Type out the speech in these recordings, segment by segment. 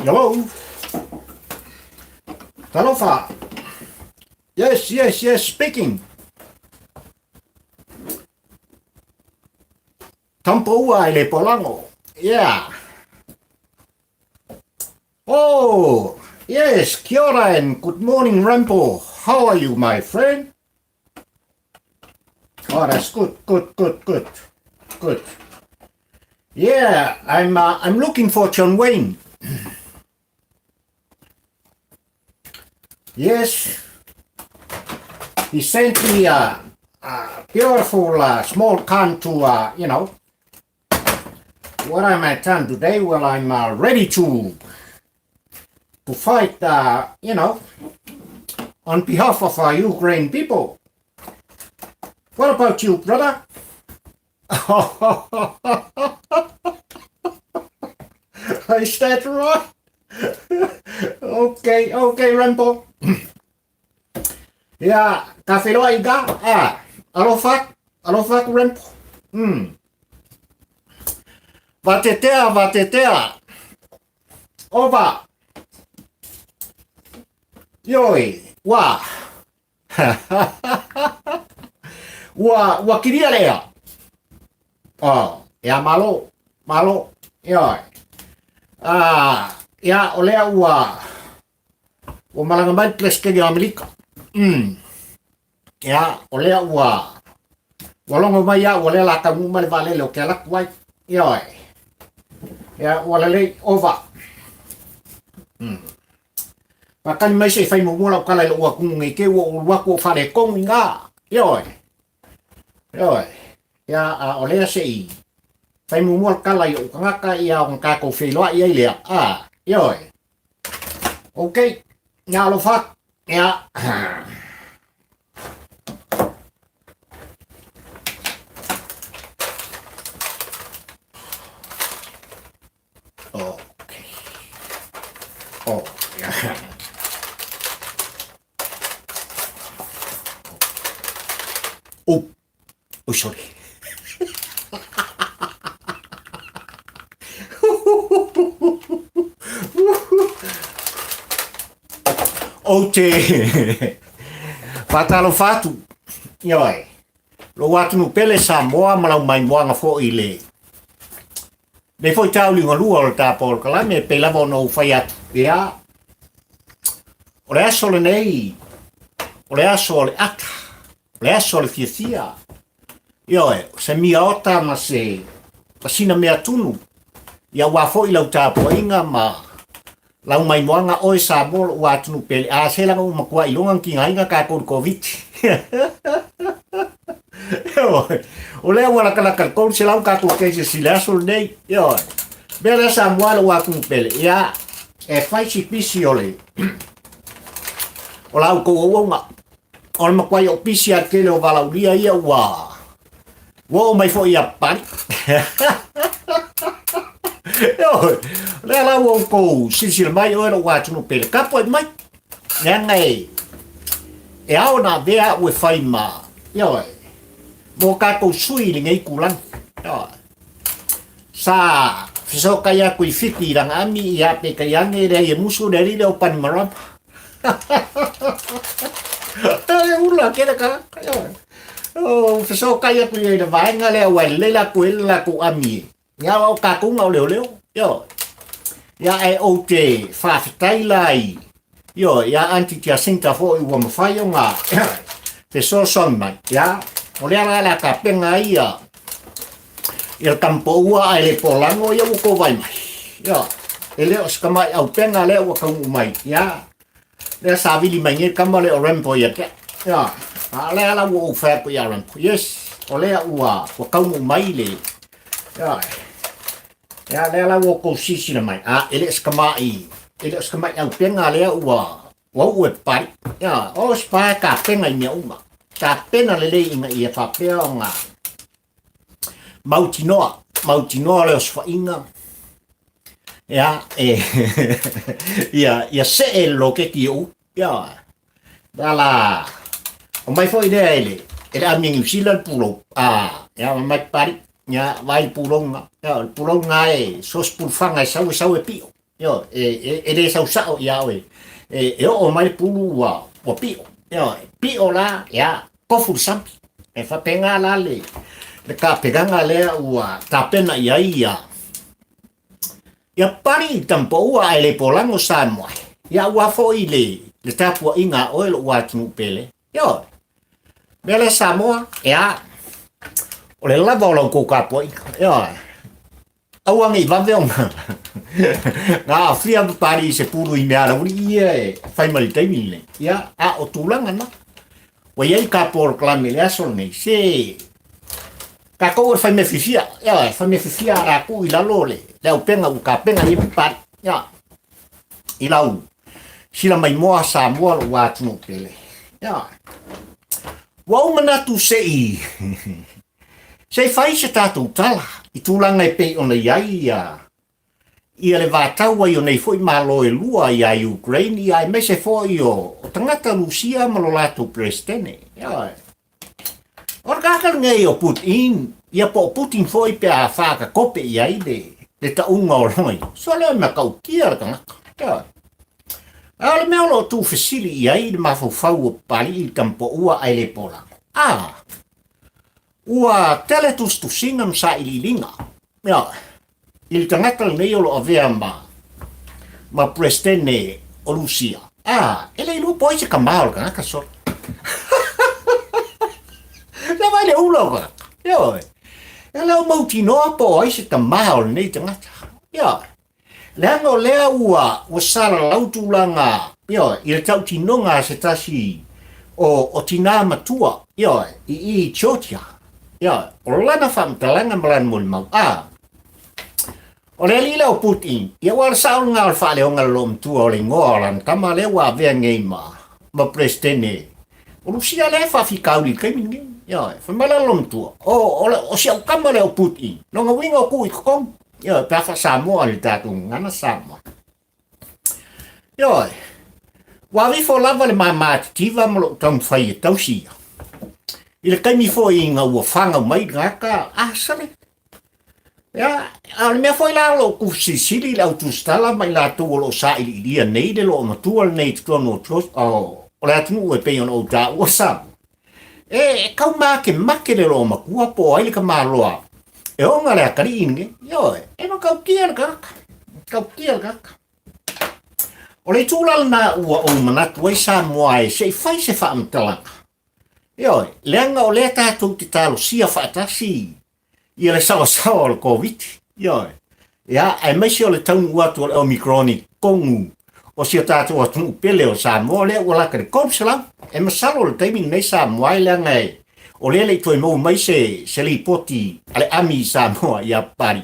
Hello? Talofa? Yes, speaking. Tampua ile Polango. Yeah. Oh, yes, kia ora and good morning, Rampo. How are you, my friend? Oh, that's good. Good. Yeah, I'm looking for John Wayne. Yes, he sent me a beautiful small can to, what am I done today? Well, I'm ready to fight, on behalf of our Ukraine people. What about you, brother? Is that right? Okay, Rambo. Yeah, cafe lo iga. Alofak, Rambo. Vatetea. Over. Yoi, wa. Wa kiria lea. Oh, ya malo. Yoi. Ya olea wa malangamai kles ke Amerika. Ya olea wa walongo mai ya olea la kamu mai vale lo ke la kwai. Yoi. Ya walale over. Pakan mai se fai mo la kala lo wa ku ngi ke wa ko fa le kong nga. Yoi. Ya olea sei. Fai mo kala yo ngaka ya on ka ko fe lo ia ile. Yoi. Okay. Ya lo fak. Ya. Okay. Oh, ya. Oh, sorry. Ote. Patalo fatu. Yoi. Lo watu no pele Samoa malau mai moanga fo ile. Me foi tau linga lua o tapol kala me pela no faiat. Ya. Ore asole nei. Ore asole aka. Ore asole fia. Yoi, Simeaota ma se Simeatunu. Ya wa fo ila tapo inga ma lau mai moanga oi sa bol wa tunu pele a se la ma kwa ilonga ki nga ka kon covid. O le wala kala kon se la ka ko ke se la sol nei. Yo. Bela sa mo wa tunu pele ya e fai si pisiole. O la ko o ma o ma kwa yo pisia ke lo vala ulia ia wa. Wo mai fo ia pan. Yo, la wo ko si mai o wa tunu pele kapo mai. Ngai. E ao na vea we fai ma. Yo. Mo ka ko sui ngai kulan. Yo. Sa fiso kaya ku fiti rang ami ya pe kaya ngere ye musu dari le opan maram. Ya ulah kira ka. Yo. Oh, fiso kaya ku ye vai ngale wa le la ku ami. Ya o ka ku ngau leo. Yo. Ya e o te fa tai lai. Yo, ya anti tia sinta fo i wa mafai nga. Te so son mai, ya. O le ala ka penga ia. Il campo ua ai le Polango ia ko vai mai. Ya. Ele os kama au penga le wa ka mai, ya. Le savili mai nge kama le Rampo ia ke. Ya. Ale ala wo fa po ya Rampo. Yes. O le ua wa ka mai le. Ya. Ya le ala wo ko sisi mai. Ele skama i. Ele skama au penga le ua. Wa u pai. Ya, o spa ka penga i uma. Ka pena le inga i fa penga. Mautinoa le os inga. Ya, ya se lo ke ki u. Ya. Dala. O mai foi dele. Ele a New Zealand pulo. Ya mai pari. Ya vai pulonga. Ya pulonga e sos pulfanga sau e pio. Yo, de sau sao ya we. O mai pulu wa pio. Yo, pio la ya kofu sampi. Fa penga la le ka peganga le ua tapena ia. Ya pari tampo ua ele polango Samoa. Ya ua fo le tapua inga oil ua tunu pele. Yo. Mele Samoa ya ole lava o ko kapo. Yo. Awangi vaveo nga fia pari se puru i mea uri fai mali taimi le ya a o tulanga na o ia ka por klame le aso nei se ka ko fai me fisia ya fai me fisia a ku i la lole le o penga u ka penga ni pa ya i la u sila mai moa sa moa wa tunu pele ya wa o mana tu sei se fai se tatu tala i tulanga e pe ona iai ia le vātaua i o nei foi malo e lua i a Ukraine i a mese foi o tangata Rusia malo lato prestene. Or kakar ngai o Putin, ia po Putin foi pe a whaka kope i a le taunga o roi. So leo me kau kia raka. Ale mea lo tu fasili i a le mafau o pali i tampo ua ai le pola. Ua teletus tu singam sa ililinga. Il tangata nei o lo avea ma prestene o Rusia. Ele ilu poi se kamao ka so. La vai le ulo ka. Yo. Ele o mauti no po ai se kamao nei tangata. Yo. Lango lea ua sala lautulanga. Yo, il tauti nonga se tasi o tina matua. Yo, i chotia. Yo, o lana fam talanga malan mulmau. O le lila o Putin, ia wala saul ngal whale o ngal lom tua o le ngoalan, kama le wa vea ngei ma prestene. O Rusia le whawhikau li kei mingi, ia, whamala lom tua. O siau kama le o Putin, no nga winga o kui kong, ia, pawha Samoa li tātu ngana Samoa. Ia, wa wifo lava le mamati tiva malo tau mwhai e tausia. Ile kai mi fo i nga ua whanga mai ngaka, sare. Ya, al mea foi la lo ku sisili la autostala mai la to lo sa ilia nei de lo matua nei trono tros o la tunu e pe on o ta o sa. Kau ma ke make de lo ma ku po ai ka ma lo. O nga la karinge, yo, no kau kier ka. Kau kier ka. O le tulal na ua o manat wai sa moai se fai se fa amtala. Yo, lenga o le ta tu ti talo sia fa tasi. Ia le sawa o le COVID. Ia, ai maisi o le taunu watu o le Omikroni kongu. O sia tātou atu pele o Samoa le ua laka le kopsala. E masalo le taimi nei Samoa le ngai. O le le toi mou mai se li poti ale ami Samoa ia pari.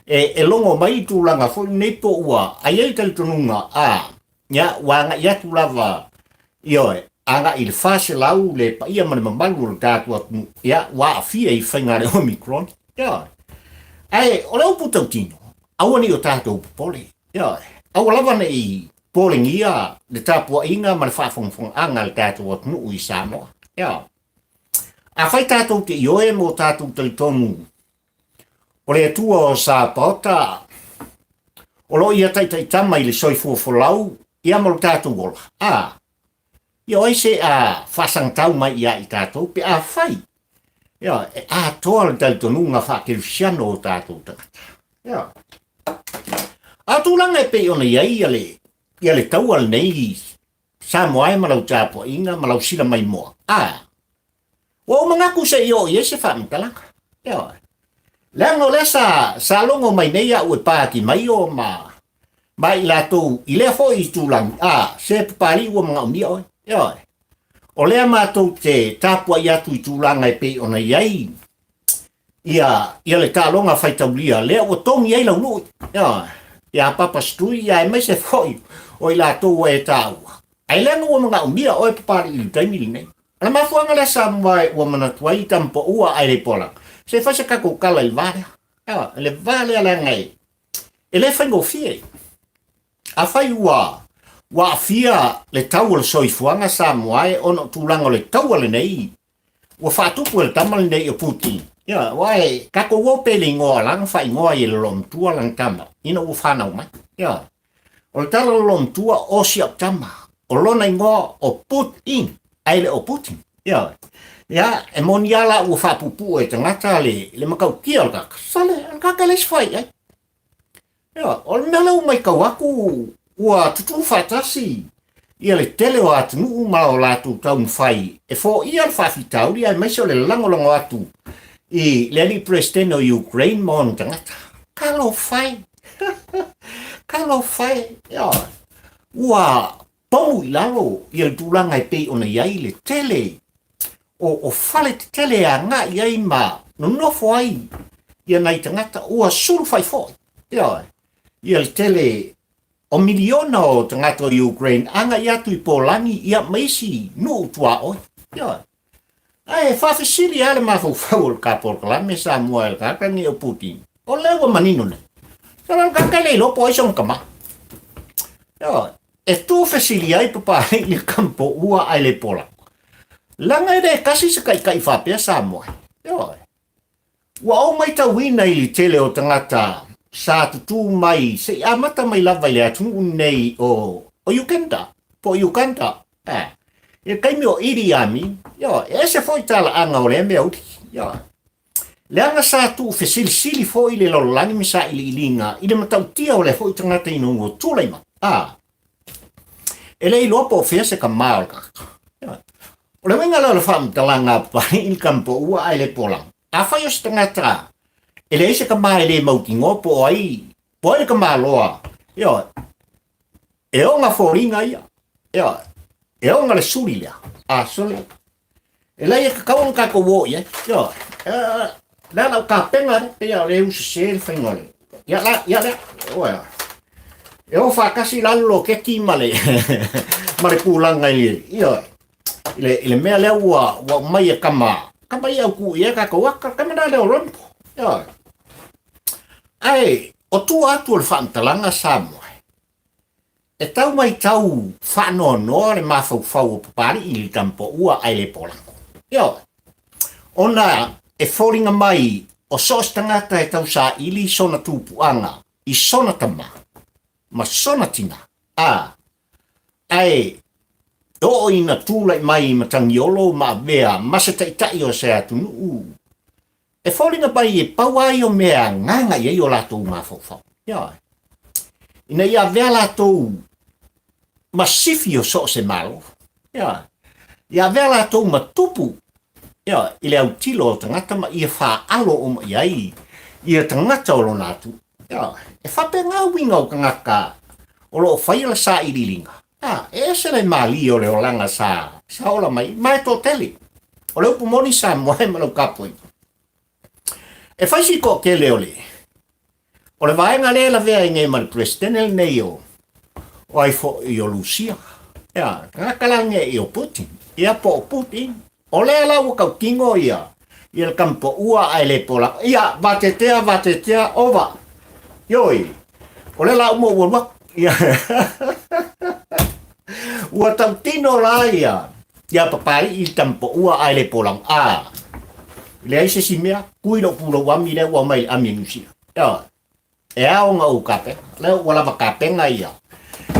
E longo mai tu langa foi nei po ua. Ai ei tali tonunga ia wanga ia tu lava. Anga il fase lau le pa ia mana mamalu le tātou atu. Ia wa afia i whainga le Omikron. O leo putau tino, aua ni o tātou pole. Aua lava nei pole ngia le tāpua inga ma le whaafonfong anga le tātou atunu i Samoa. A whai tātou te ioe mo tātou talitonu. O le atua o Simeaota, o lo ia taitai tama i le soifuafolau, ia mo le tātou ola. Ia oi se whasang tau mai ia i tātou, pe a whai. Toa le talitonu nga whakerusiano o tātou tangata. Tūlanga e pe ona iai ia le taua le nei Samoa e malau tāpua inga malau sila mai moa. O mangaku se i se whaamtalanga. Lango le sa longo mai nei au e pāki mai o mai lātou i lea fo i tūlanga. Se Papalii ua mga unia oi. O lea mātou te tāpua i atu i tūlanga e pe ona iai. Ia le tālonga whaitaulia, lea o tongi ei lau nui. Ia papa stui, ia e mai se foi, o i lātou e tāua. Ai lenga ua mga umia o e Papalii i taimiri nei. Ala mafuanga lea Samoa ua manatua i tampo ua ai le pola. Se fasa kako kala i vare. Le vare ala ngai. E le whaingo fie. A whai ua fia le tau le soifuanga Samoa e ono tūlanga le tau le nei. Ua whātupu le tamal nei o Putin. Wae, kako wope le ngoa lang whai ngoa i le lom tua lang tama. Ina ua whanau mai. O le tala lom tua o siap tama. O lona ingoa o Putin. Ai le o Putin. Ia, e moniala ua whapupu e tangata le makau kia o kaka. Sale, al kaka le sfai, ai. Ia, o le mele umai kau aku ua tutu whatasi. Ia le tele o atu nuu mao latu tau mwhai. E fo ia le whawhitau, ia maiso le langolongo atu. I le ali president o Ukraine mon tangata. Kalo whai. Kalo whai. Ia, ua pou i lalo. Ia le tūlanga e pei ona iai le tele. O fale te tele a ngā iai ma no nofo ai. Ia nei tangata ua suru whai fo. Ia le tele o miliona o tangata o Ukraine anga i atu i Polani ia maisi nuu tua oi. Ia. Ai, whawhisiri ale mawhau le kapor kalame sa mua el kakani o Putin. O lewa manino ne. Kala kakale lopo isong kama. Ia. E tu whasiri ai papari i kampo ua ai le pola. Langa ere kasi sa kai whapea sa mua. Ia. Ua o mai tau ina i li tele o tangata sa tutu mai se amata mai lava le atu nei o Uganda. Po Uganda. Ia kaimi o iri ami. Ia, e se foi tala anga o le mea uti. Ia. Le anga sa tu sili foi le lolani misa ili ilinga. Ile matautia o le foi tangata ino o tulaima. E le ilopo o fea se ka maal kaka. Ia. O le wenga le whamtalanga pa il kampo ua ai le polang. A whai o se tangata. E le ise ka mai le mautingo po ai. Po ai le ka maloa. Ia. E o ngā whoringa ia. Ia. E o ngā le suri lea. Sole. E lai e ka kawan ka wo ia. Ia. La la ka penga re. Ia le usa se le whaingole. Ia la. Oia. E o whakasi lalo ke ki male. Mare pūlanga ia. Ia. Ile mea lea ua mai e kama. Kama ia ku ia ka waka. Kama na leo rompo. Ia. Ai, o tu atu le whaamtalanga sa moe. E tau mai tau whanoa le mawhau o papari i li kampo ua ai le polango. Ia. Ona e whoringa mai o sos tangata e tau sa ili sona tūpuanga i sona tama. Ma sona tina. Ai, o ina tūlai mai matangiolo ma bea masa taitai o se atu nuu. E whoringa bai e pauai o mea nganga i o latou mawhau. Ia. Ina ia vea latou masifi o so se malo. Ia. Ia vea latou matupu. Ia. I le au tilo o tangata ma ia wha alo o ma iai. Ia tangata o lo natu. Ia. E whape ngā winga o kangaka. O lo whaia la sa irilinga. E se le mali o le olanga sa ola mai. Mai to tele. O le upumoni sa moe malo kapoi. E whaisi ko ke leole. O le vaenga le la vea inge ma le president nei o ai fo i o Lucia. Ia, kakalange i o Putin. Ia po o Putin. O le la ua kau kingo ia. Ia le kampo ua ai le pola. Ia, vatetea, ova. Ioi. O le la umo ua. Ia. Ua tau tino la ia. Ia Papalii i kampo ua ai le polang. Le ai se simea, kui no pulo wami le wa mai aminusia. Ia. E ao nga u kape. Le wala va kape nga ia.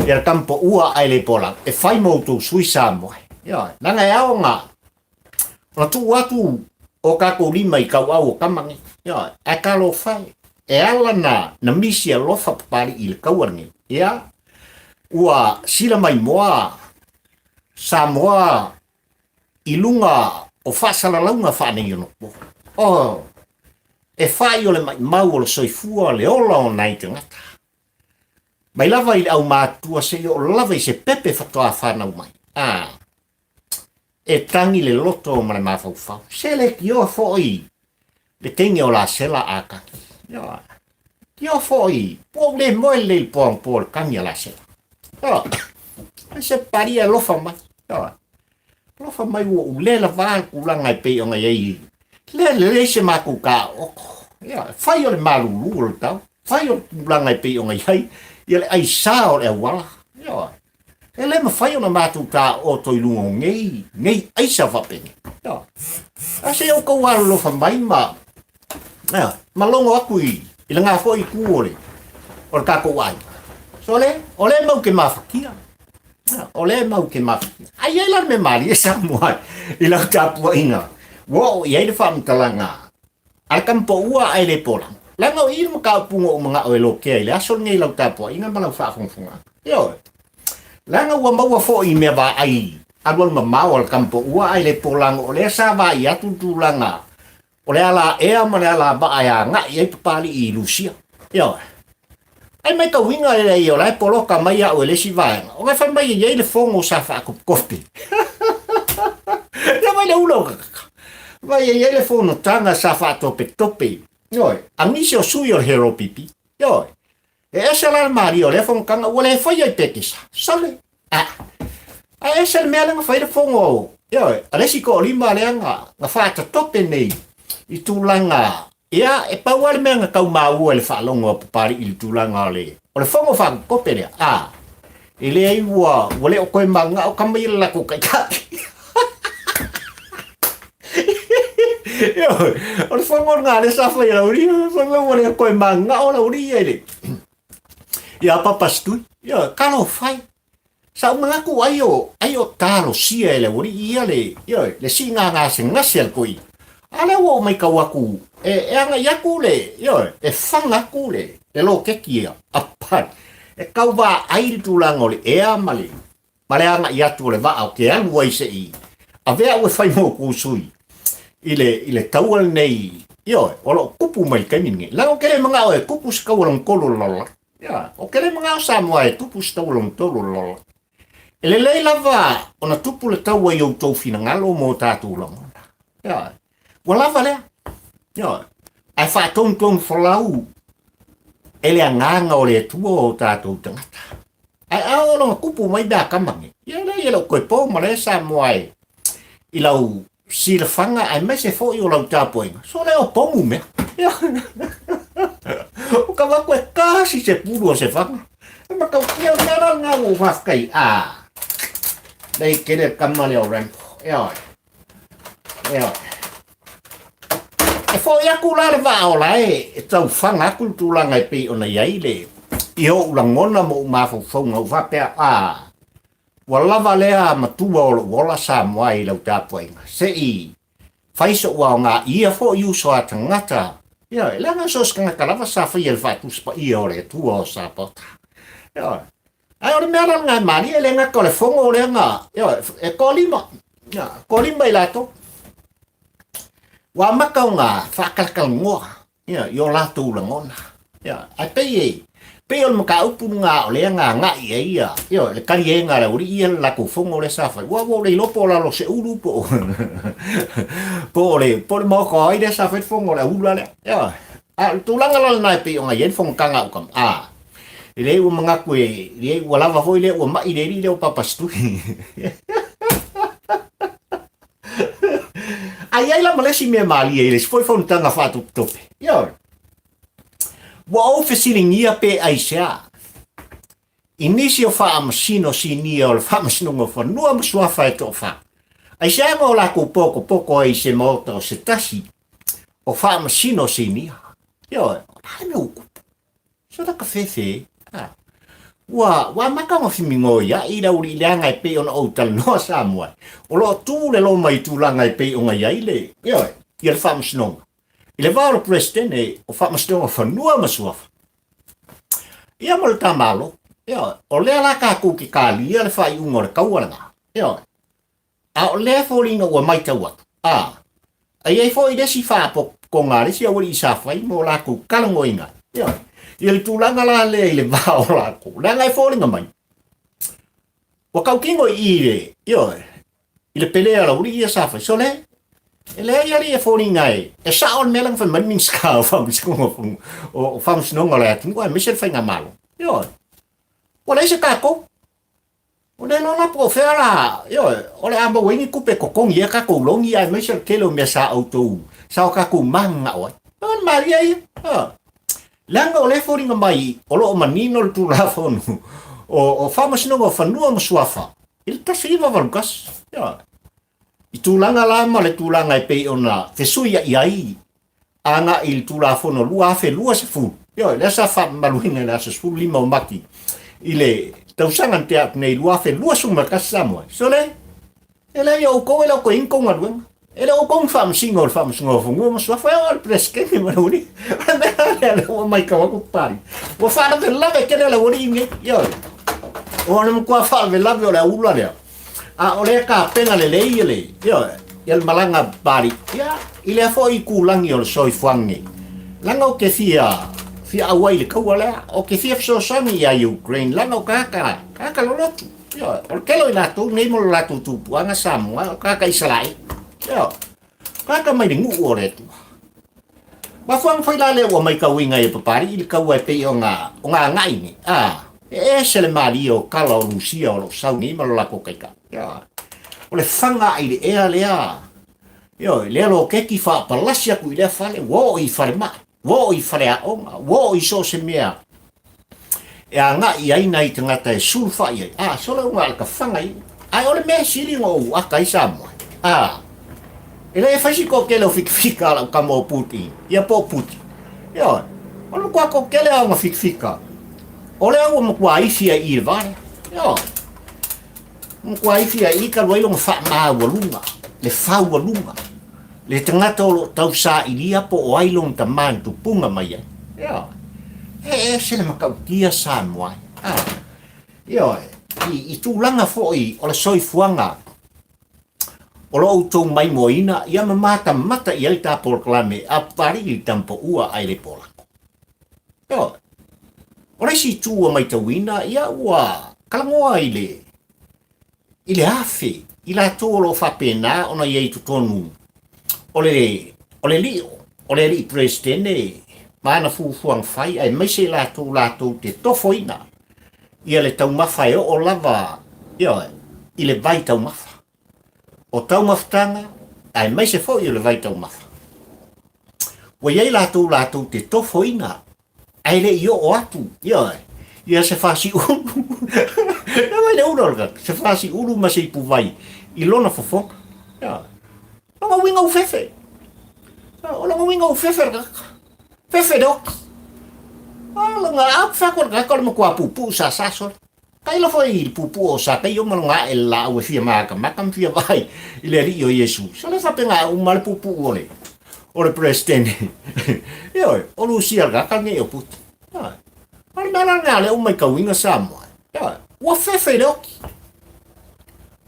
Ia kampo ua ai le polang. E fai moutou suisa moe. Ia. Nanga e ao nga. Ona tu watu o kako lima i kau au o kamangi. Ia. E kalo fai. E ala na misia lofa Papalii i le kauangi. Ia. Ua sila mai moa. Sa moa ilunga o whasalalaunga whanei ono po. E whai o le mau o le soifua le ola o nei te ngata. Mai lava i le au mātua se o lava i se pepe whatoa whanau mai. E tangi le loto o mare mawhau. Se le ki o fōi le tengi o la sela a kaki. Ki o fōi, po le moe le poang po le kangi a la sela. Se paria lofa mai. Lofa mai o le la va kulanga e pe o ngai ai. Le se maku ka oko. Ia, fai o le malulu o le tau. Fai o kulanga e pe o ngai ai. Ia le ai sa o le wala. Ia. E le ma fai o na matu ka o toi lungo ngei ai sa vapeni. Ia. A se o kau alo lofa mai ma. Ia, ma longo aku i. I le ngā fo i kuore. O le kako ai. ole mau ke mafakia. Ole mau ke mafakia. Ai ai la me mali sa moi. Ila tapu inga. Wo ia de fam talanga. Al campo ua ai le pola. Langa i mo ka pungo mga o lo ke ile asol ngai la tapu inga malang fa funga. Yo. Langa ua mau fo I me ba ai. Alwan mamau al campo ua ai le polang ole sa va ia tulanga. Ole ala mana ala ba aya nga ia Papalii I Lucia. Yo. Ai mai ka winga le yo lai polo ka mai o le si vai. O ga fa mai ye le fongo sa fa ko kofi. Ya mai le ulo. Vai ye le fongo tanga sa fa tope. Yo. Amisio suyo hero pipi. Yo. E esa la Mario le fongo kanga o le fa ye pekisa. Sale. Esa le mela fa le fongo. Yo. Ale si ko lima le nga fa tope nei. I tulanga ia e pawal menga kau mau le fa longo Papalii I tulanga le o le fongo fa kopere ile ai wa wole o koe manga o kamai la ko kai yo o le fongo nga le sa fa ia uri fongo wole koe manga o la uri ile ia papastu ia kalo fai sa mga ku ayo talo sia ele uri ia le yo le singa nga singa sel koi ale wo mai kawaku anga yaku le yo fanga ku le lo ke kia apat kauwa ai tulango le mali male anga yatu le va o ke anu ai se I ave o fai mo ku sui ile tawal nei yo o lo kupu mai kaminge la o kele manga o kupu ska wolong kololo ya o kele manga sa mo ai kupu sta wolong tololo ele le lava ona tupu le tawa yo to fina ngalo mo tatu longo ya wala vale yo ai fa ton folau ele nganga o le tuo tatu tangata ai ao lo kupu mai da kamange ya le lo ko po male sa moai ilau silfanga ai me se fo yo lo tapo so le o pomu me o kava ko kasi se puro se fanga ma ka kia ngara nga o vaskai dai kene kamale o ran yo e fo ia kula le va o lai e tau fanga kultura ngai pe ona yai le io ulangona mo ma fo nga va pe wala valea matua o wala sa moai lau tapoinga se I faiso wa nga ia fo yu so atangata ia la nga so skanga kala sa fa il fa tu spa io le tu o sa pota ia ai o me ala nga mali ele nga ko le fongo le nga ia e kolima ila to wa makau nga whakalakal ngoa yo la tūla ngona ai pe o maka upu nga o le nga ia le kari e nga la uri ia la ku fongo le safa wa le lopo la lo se uru po le moko ai le safa fongo la ula le tūla nga la nai pe o nga yen fongo kanga ukam le u mga kue le wala va foi le o mai le o papastu ai la malesi me mali ele foi fontanga fatu tope yo wa oficialingia pe aisha inicio fa amsino sinio fa amsino ngo fa no amsua fa to fa aisha mo la ko poco ai se moto se tasi o fa amsino sinia yo me o so da café wa maka mo fimingo ya ira uri langa pe on hotel no samwa o lo tu le lo mai tu langa pe on ya ile yo il fam sno il va al presidente o fam sno fa no masuf ia mo tamalo yo o le la ka ku ki kali il fa un or kawala yo o le folinga o mai tawa ai foi de si fa po con ale si uri sa fa mo la ku kalangoinga yo il tulanga la le va ora ko la ngai falling mai o kau kingo I yo il pelea la uri ia sa fa sole ele ia ri falling ngai e sa on melang van min ska fam sko o fam sno ngala tin ko misel fa ngamalo yo o le se ka ko o le no na po fera yo o le amba wengi kupe ko kong ia ka ko long ia misel kelo me sa auto sa ka ku manga o on maria langa o le foringa mai o lo manino le tulafonu o famas no fanua msuafa il tasiva valgas I tulanga lama le tulanga pe ona fesuia iai anga il tulafonu lua fe lua se fu le sa fa maluina la se fu lima maki ile tau sanga te nei lua fe lua suma kasamo so le ele yo ko ele ko in ko ngadu ele o ko fam singo fungo mo so fa o preske ni mo ni ele o mai ka ko pari o fa de la ke le o ni yo o no ko fa de la le ula le a ole ka pena le ile yo el malanga pari ya ile fo I kulang yo so ifangi langa o ke fia awai le kawala o ke fia so sami ya Ukraine langa o ka lo yo o ke lo la tu ni mo la tu anga samu ka Israel yo ka mai ngu o le tu ba fang foi la le o mai ka winga e papari il ka wa pe o nga ngai ni se le mario kala o Rusia o sau ni mo la ko kai ka yo o le fanga i le yo le lo ke ki fa palasia ku le fa le wo I fa ma wo I fare a onga wo I so se mea e anga I ai nei tangata e sulfa I so le unga ka fanga I ai ole me sili ngo a kai samo ele faci ko ke lo fika la ka mo Putin ia po Putin yo ono ko ke le nga fika ole o mo kwa I fia I va yo mo kwa I fia I ka lo lo fa ma wo lunga le fa wo lunga le tangata o tau sa ilia po o ailong taman tu punga mai ya se le makautia sa moai yo I tulanga fo I o le soifuanga o lo utou mai moina ia mata ia le tapol klame a pari I tampo ua ai le pola yo o le si tua mai tawina ia ua kalangoa ile afe I la tolo fa pena ona ia I tutonu ole li presidente mana fuang fai ai mai se la tu te tofoina ia le tau mafa o lava yo ile vai tau mafa o tau maftanga ai mai se foi ile vai tau mafa o ia la tu te tofoina ai le yo o atu yo ia se fasi na vai le uno se fasi ulu ma se puvai ilona fofo ya o winga o fefe o lo winga o fefe do o nga a fa ko mo kwa pupu sa so kai lo foi pupu o sa kai yo mo nga el la o fia maka fia vai ile ri yo yesu so le fa penga o mal pupu o le presidente yo o lu sia ga ka nge o put al na le o mai ka winga sa mo o fefe do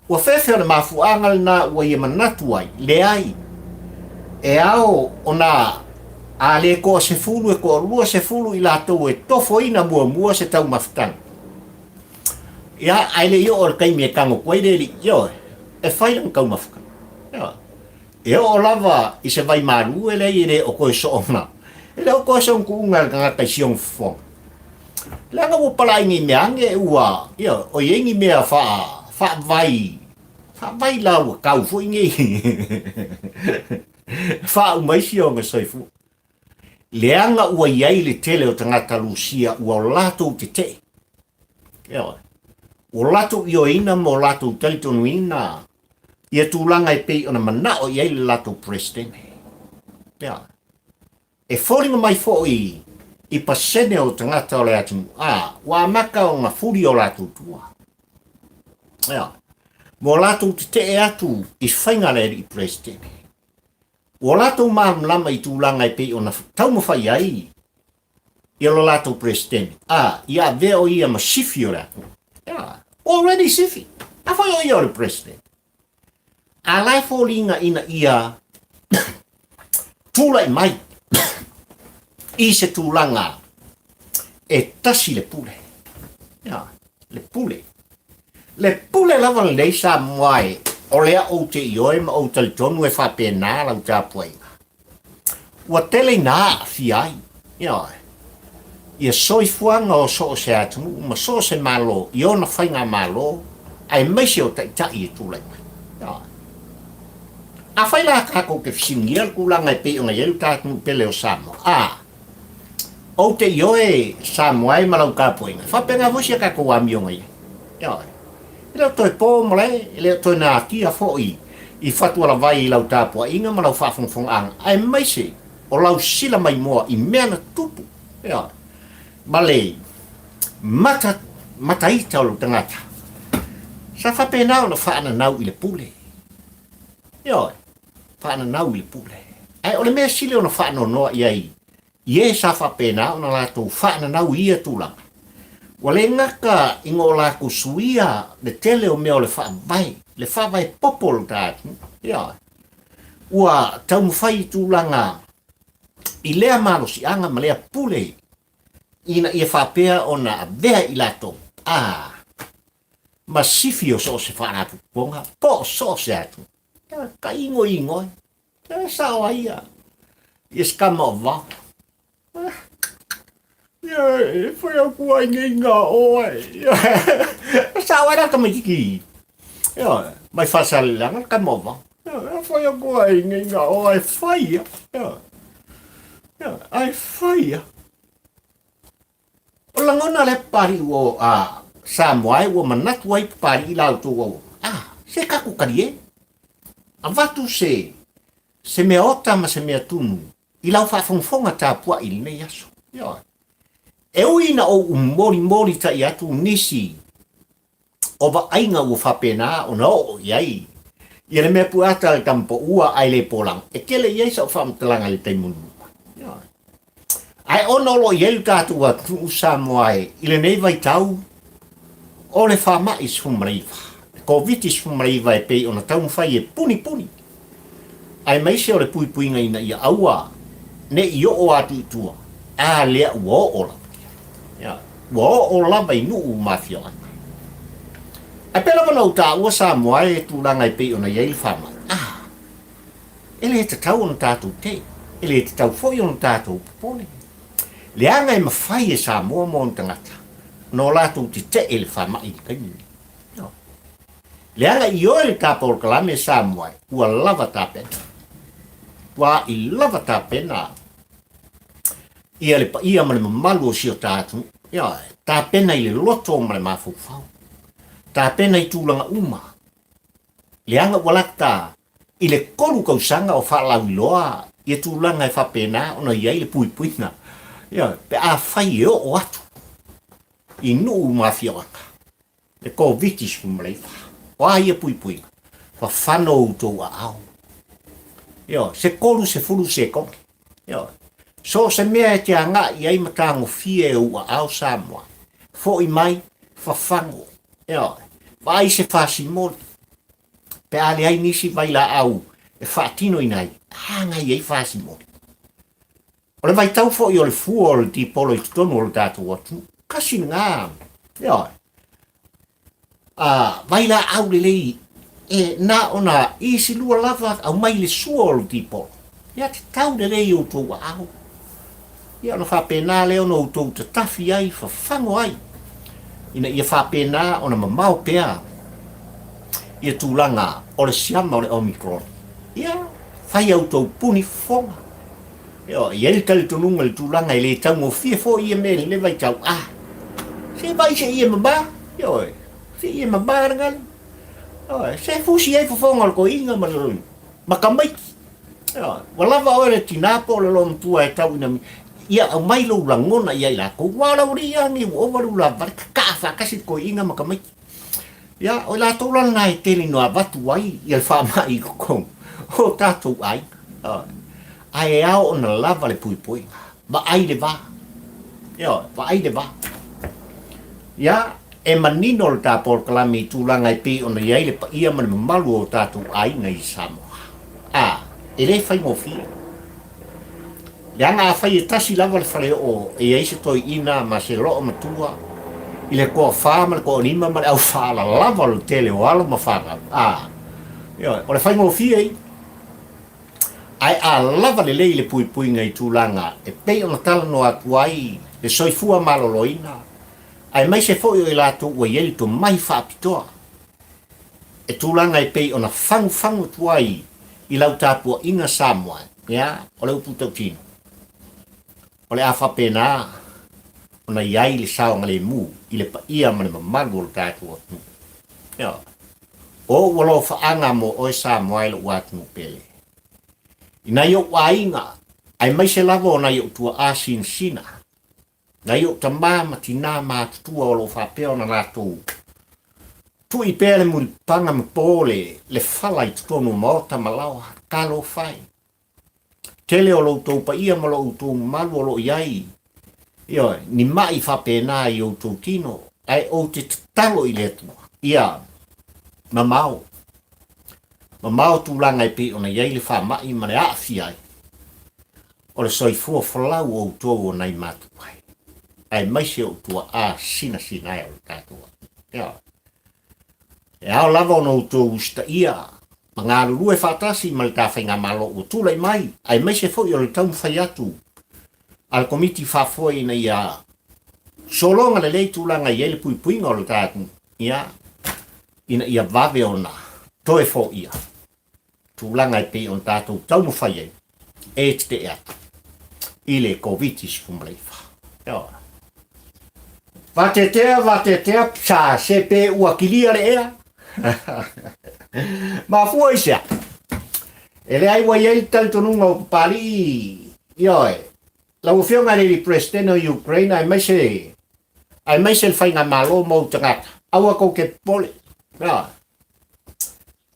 o fefe le mafu angal na o ye manatu ai le ai e ao ona a le ko se fulu e ko lua se fulu I la to e tofo ina mua se tau maftan ia ai le yo or kai me kango koe le yo e fai lang kau mafkan e o lava I se vai maru ele ire o ko so ona ele o ko so ku ngal ka kai siong fo la nga mo pala ngi meange ua yo o yengi mea fa vai la o kau fo ngi fa mai sio nga soifu leanga ua iai le tele o tangata Rusia ua o lato te o lato io ina mo lato telitonu ina ia tūlanga e pei ona mana o iai le lato presidente e fōringa mai fōi I pasene o tangata o le atu ua maka o ngā furi o lato tua mo lato te atu I whainga le I presidente o lato lama I tūlanga e pei ona tau mawhai ai I lo lato presidente ia veo ia masifi o lato already sifi a whai o ia o le presidente a lai fōringa ina ia tūlai mai I se tūlanga e tasi le pule le pule lava le leisa moai o lea o te ioe ma o talitonu e whapena lau tāpuainga. Ua tele nā fiai, ia soifuanga o so se atunu, ma so se malo, I ona whainga malo, ai maise o taitai e tūlai mai. A whaila kako ke fisingia kulanga e pe o ngai elu tātunu pele o Samo. O te ioe Samoa e malau kāpuainga, whapenga vosia kako wami o ngai. Leo toi pō mole, leo toi nā tia fōi I whatua la vai I lau tāpua inga ma lau whawhongwhong anga. Ai maise, o lau sila mai moa I mea na tupu. Ma le, mata matai tau tangata. Sa whapena o na whaana nau i le pule. Ioi, whaana nau i le pule. Ai, o le mea sile o na whaana noa iai. Ie sa whapena o na lato whaana nau ia tūlanga. Wa le ngaka ingo o lako suia le tele o mea o le whaavai. Le whaavai popol tātu. Ioi. Ua tau mwhai tūlanga i lea malo si anga ma lea pule. Ina ia whapea o na vea i lato. Ma sifi o so se whanatu ponga. Po so se atu. Ka ingo ingo. Sao aia. Ia skama o wau. Ia, foi a kua inga oe. Sao aia ka mikiki. Ia, mai whasale langa ka mo wau. Ia, foi a kua inga oe. Whaia. Ia, ai whaia. O langona le pari o Samoai o manatu ai pari lau tu o. Se kaku karie. A watu se Simeaota ma Simeatunu. I lau whafonfonga tāpua i nei aso. Ia. E uina o mori ta i atu nisi. O ba ainga o whapena o na o iai. I le mea puata le tampo ua ai le polang. E kele iai sa o whamtalanga le taimunu. Ai ono lo iei tātu a tu Samoai. I le nei vai tau. O le whama i sfumreiva. Covid i sfumreiva e pei o na tau mwhai e puni. Ai maise o le puipuinga ina ia aua. Ne i o atu itua. Lea ua o lava. Ua o lava i nuu mafia ana. Ai pela wana o tā ua Samoai e tūranga e pei o na iei whama. Ele e te tau o na tātou te. Ele e te tau foi o na tātou popone. Leanga e mawhai e Samoa mo na tangata. No lātou te te ele whama i kaini. Leanga i oe le tāpol kalame e Samoai. Ua lava tāpena. Ua i lava tāpena. Ia le pa ia ma le mamalu o sio tātou. Tāpena i le loto o ma le mawhauwhau. Tāpena i tūlanga uma. Leanga walakta i le kolu kausanga o whalau iloa. Ia tūlanga e whapena o na iai le puipuina. Pe a whai e o atu. I nuu mafia waka. Le Covid sfumleiva. Wa ia puipuina. Fa whanau tau a au. Se kolu se fulu se kongi. So se mea e te anga i ai matango fie ua au Samoa. Fo i mai, fa whango. Fa ai se whasimori. Pe ale ai nisi vai la au. E whaatino inai. Hanga i ai whasimori. O le vai tau fo i o le fua o le ti polo i tutonu o le tātou atu. Kasi ngā. Vai la au le lei. Na ona isi lua lava au mai le sua o le ti polo. Ia te tau le rei o tau au. Ia ona whapena leo no tau te tafi ai, whango ai. Ina ia whapena ona mamau pea. Ia tūlanga o le siama o le Omicron. Ia whai au tau puni fonga. Ia le tali tonunga le tūlanga i le tau ngō fia fo ia me le vai tau. Se vai se ia maba. Se ia maba rangal. Se fusi ai fonga ko inga malurun. Makamaiki. Walava ore tinapo le lom tua e tau ina ia au mai lo langona ia ila ko wala uria ni o waru la ka fa kasi ko inga makamai ia o la to la nai teli no abatu ai ia fa mai ko o tatu ai ai au on la lava le pui ba ai le va ba ai le va ia e manino le tapor klami tulanga i pe on ia le ia man malu o tatu ai ngai Samoa ele fai mo fi Leanga fai tasi lava le fale o e ai se toi ina ma se lo matua i le ko fama ko nima ma au fala lava le tele o ala ma fala o le fai mo fi ai lava le le pui ngai tulanga e pe o tala no atuai e soifua maloloina ai mai se foi o la tu o yeli to mai fa pitoa e tulanga e pe ona fangu tuai i lau tapua inga Samoa o le uputa tino o le afa pena ona iai le sao ngale mu i le pa ia ma le mamago le tātua o walo whaanga mo o Samoa i le watu pele ina yo wainga ai mai se lava ona yo tua asin sina Ngai o tamama tina mātua o lo whapea na rātou. Tu I pēle muri panga mpole le whala I tonu maota malau kalo whai. Tele o lo tau pa ia ma lo tau malu o lo iai. Ia, ni mai whapena I o tau tino. Ai o te talo I le tua. Ia, mamau. Mamau tu langa I pe ona iai le wha mai ma le aafi ai. O le soifua whalau o tau o nei matu ai. Ai maise o tua sina ai o tātua. Ia. E ao lava o no tau usta ia. Ma ngā lulue whātasi ma le tāwhainga malo o tūlai mai. Ai maise fo I o le tau mwhai atu. Al komiti whafoi na ia. Solonga le lei tūlanga I ele pui puinga o le tātu. Ia. Ina ia vave o na. Toe fo ia. Tūlanga I pe on tātou tau mwhai ei. E te atu. Ile kovitis kumleifa. Ia. Vatetea, sa sepe uakilia le ea. Ma fua isa. Ele ai wa yei tal tonunga o Papalii. Ioi. La ufionga le presidente o Ukraine ai maise whainga malo mo tangata. Awa ko ke pole. Ja.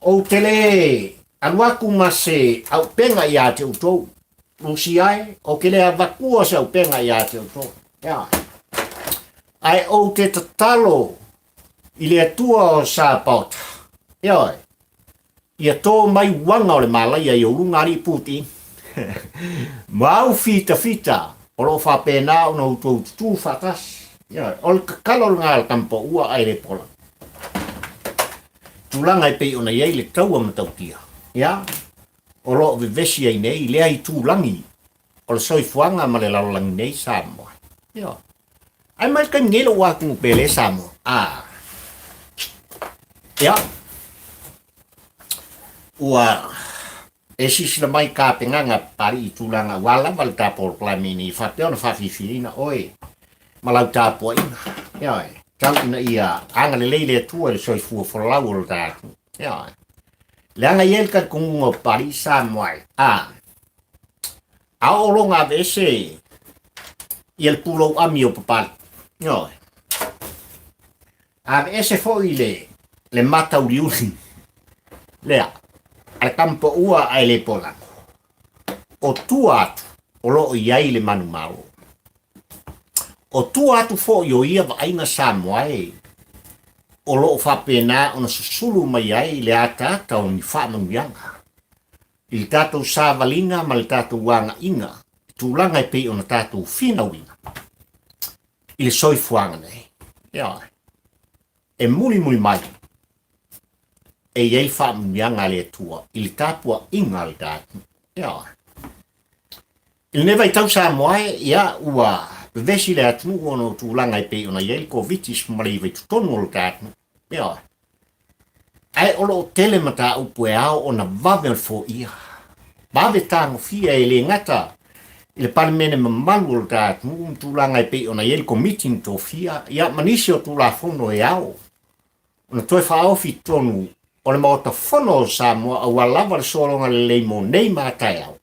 O tele anwaku mase au penga ia te utou. Lusiai o kele avakua se au penga ia te utou. Ja. Ai o te tatalo I le atua o Simeaota. Ioi. Ia tō mai wanga o le malaya I o lungari Putin. Mau fita. O lo whapena o no tū whatas. Ioi. O le kakalo ngā le kampo ua ai le pola. Tūlanga I pei o na iei le taua matautia. Ia. O lo vivesi ai nei le ai tūlangi. O le soifuanga ma le laulangi nei Samoa. Ioi. Ai mai ka ngelo wa ku pele Samoa. Ja. Ua sila mai ka penganga pari tulanga wala wal tapol plamini fateo na fafifilina oi. Malau tapo ina. Ja. Tau ina ia anga le leile tua le soifua folawol ta. Ja. Leanga yelka kungo pari Samoa. A olonga vese il pulo amio Papalii. No. Ese foi le mata uriuli. Lea. Al campo ua ai le pola. O tuatu o lo iai le manu malo. O tuatu fo yo ia va aina Samoa e. O lo whapena ona susulu mai ai le atata o ni whamanguyanga. Il tatou savalinga ma le tatou wanga inga. Tūlanga I pei ona tatou whina. Il soifuanga nei. Ia. E muli mai. E iei whamungianga le tua. Il tapua inga le tātu. Ia. Il neva I tau Samoa ia ua vesi le atunu ono tūlanga I pei ona iei ko vitis mariwa I tutonu o le tātu. Ia. Ai olo tele mata upu e ao ona vave fo ia. Vave tango fia e le ngata. Il parmene mamalu o tātu tūlanga I pei ona iei ko meeting to fia. Ia manisi o tūla fono e ao. Ona toi whaofi tonu o le maota fono o Samoa a walawa le solonga le leimo nei mātai au.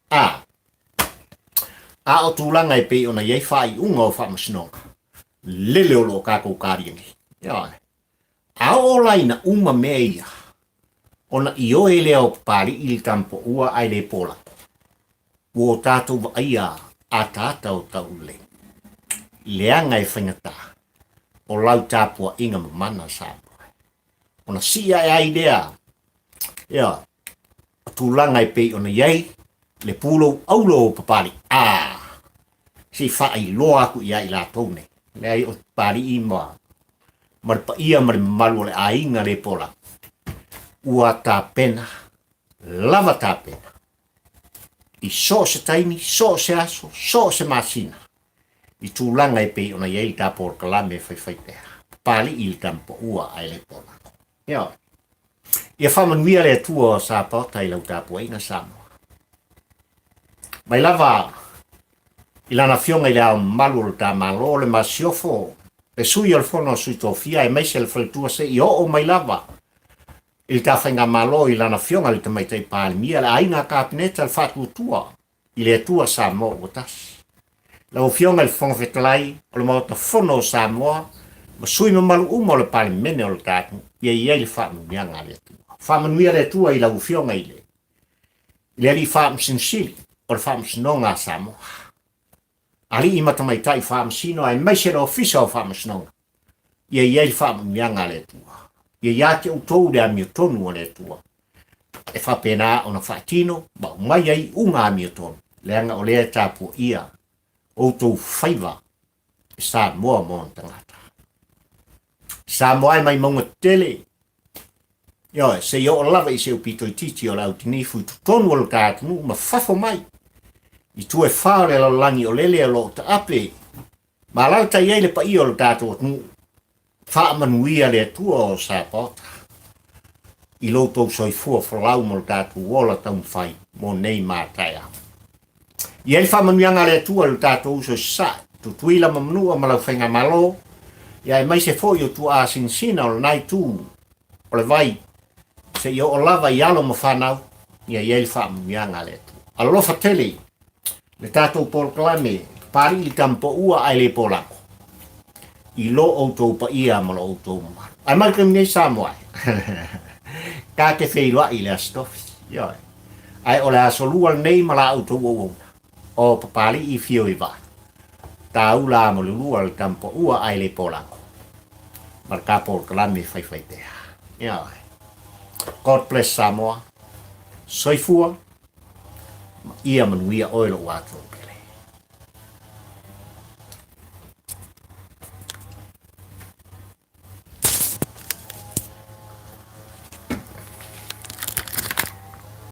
A o tūlanga I pei ona iei whai unga o whamasinonga. Lele o lo kākou kāriangi. Ia. A o laina uma mea ia. Ona I o e lea o Papalii I le tampo ua ai le pola. Ua o tātou wa aia a tāta o tau le. Leanga e whaingata. O lau tāpua inga mamana Samoa. Ona sia e ai lea. Ia. Tūlanga I pei ona iei. Le pulo aulo o Papalii. Si whai loa aku ia I la tōne. Le ai o Papalii I moa. Marpa ia mare malu le ainga le pola. Ua tā pena. Lava tā pena. I so se taimi, so se aso, so se masina. I tūlanga I pei ona iei tā por kalame whai pēha. Papalii I tampo ua ai le pola. Ia. Ia whamanuia le tua o Simeaota I lau tāpua inga Samoa. Mai lava I lana fionga I le au malu o tā malo le masiofo. E sui al fono sui tofia e meise le fretua se I o mai lava. Il ta whainga malo I lana fionga li tamai tei pālimia le aina kāpineta le whātua tua. I le tua Samoa o tas. Lau fionga le fonga fetalai, o le mauta fono Samoa, ma sui ma malu uma o le pale mene o le tātu, ia le whaamanuianga le atua. Whaamanuia le atua i lau fionga i le. Le ali whaamsinsili, o le whaamsinonga Samoa. Ali i matamaitai whaamsino, ai maise na ofisa o whaamsinonga. Ia le whaamanuianga le atua. Ia te utou le amiotonu o le atua. E whapena o na whaatino, ba mai ai unga amiotonu. Leanga o lea tāpua ia. Outou whaiva e Samoa mo tangata. Samoa e mai maunga tele. Ia, se o lava i se upito i titi o lau tinifu i tutonu o le kātunu, ma whafo mai. I tu e whaare la langi o lele o lo ta ape. Ma lau ta iei le pa i o le tātu o tunu. Whaamanuia le atua o Simeaota. I loutou soifua whalau mo le tātu wola taun whai mo nei mātai au. Ia le whaamanuianga le atua le tātou so sa, tu tuila mamnua ma lau whainga malo, ia e mai se fo i o tu a sinsina o le nai tū, o le vai, se i o lava i alo ma whanau, ia le whaamanuianga le atua. Alofa tele, le tātou polklame, pari li tampo ua ai le polako. I lo outou pa ia ma lo outou maru. Ai malkem nei Samoa. Ka te wheiloa i le astofi. Ia. Ai o le asolua nei ma la outou ouona. O Papalii i fio i va. Ta ula mo le lua le tampo ua ai le polako. Marka polklame whai tea. Ia. God bless Samoa. Soifua. Ia manuia oilo watu.